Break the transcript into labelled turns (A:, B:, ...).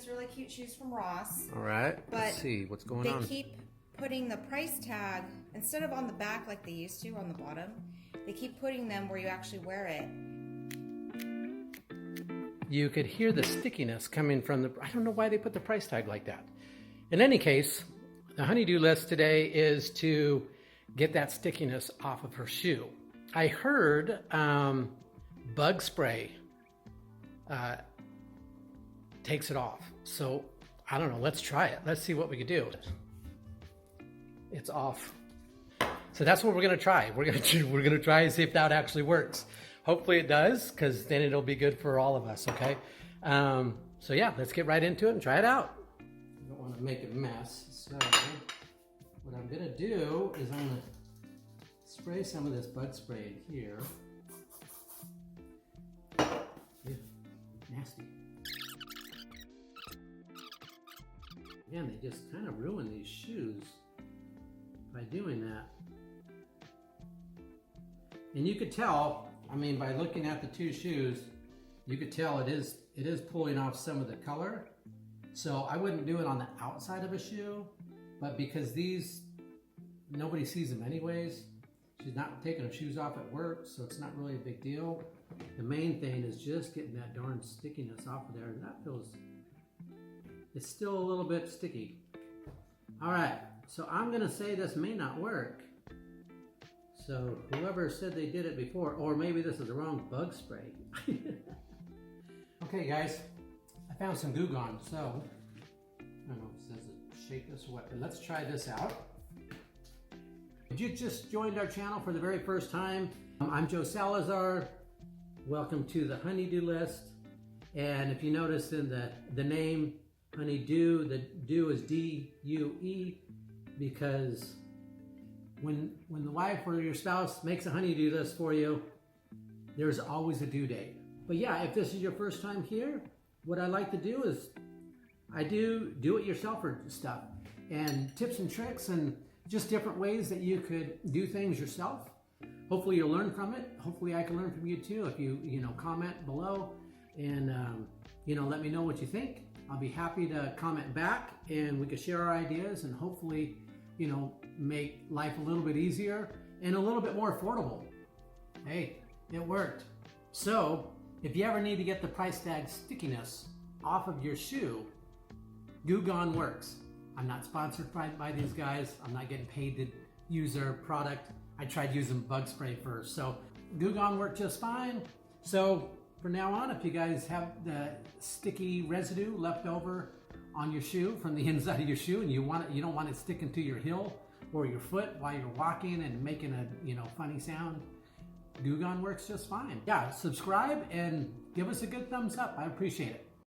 A: really cute shoes from Ross.
B: All right,
A: But
B: let's see what's going on.
A: they keep putting the price tag, instead of on the back like they used to on the bottom, they keep putting them where you actually wear it.
B: You could hear the stickiness coming from the, I don't know why they put the price tag like that. In any case, the honeydew list today is to get that stickiness off of her shoe. I heard bug spray takes it off. So I don't know, let's try it. Let's see what we can do. It's off. So that's what we're gonna try. We're gonna try and see if that actually works. Hopefully it does, because then it'll be good for all of us, okay? So yeah, let's get right into it and try it out. I don't want to make a mess, so what I'm gonna do is I'm gonna spray some of this bug spray in here. Ew, nasty. Again, they just kind of ruin these shoes by doing that. And you could tell, I mean, by looking at the two shoes, you could tell it is pulling off some of the color. So I wouldn't do it on the outside of a shoe, but because these, nobody sees them anyways. She's not taking her shoes off at work, so it's not really a big deal. The main thing is just getting that darn stickiness off of there, and that feels, it's still a little bit sticky. All right, so I'm gonna say this may not work. So whoever said they did it before, or maybe this is the wrong bug spray. Okay guys, I found some Goo Gone, so I don't know if it says to shake this or what, but let's try this out. If you just joined our channel for the very first time, I'm Joe Salazar. Welcome to the honeydew list. And if you notice in the name honeydew, the dew is D-U-E, because when the wife or your spouse makes a honeydew list for you, there's always a due date. But yeah, if this is your first time here, what I like to do is I do it-yourselfer stuff and tips and tricks and just different ways that you could do things yourself. Hopefully you'll learn from it. Hopefully I can learn from you too. If you comment below and let me know what you think. I'll be happy to comment back and we can share our ideas and hopefully make life a little bit easier and a little bit more affordable. Hey, it worked. So if you ever need to get the price tag stickiness off of your shoe, Goo Gone works. I'm not sponsored by these guys. I'm not getting paid to use their product. I tried using bug spray first. So Goo Gone worked just fine. So from now on, if you guys have the sticky residue left over on your shoe from the inside of your shoe and you don't want it sticking to your heel or your foot while you're walking and making a funny sound, Goo Gone works just fine. Yeah, subscribe and give us a good thumbs up. I appreciate it.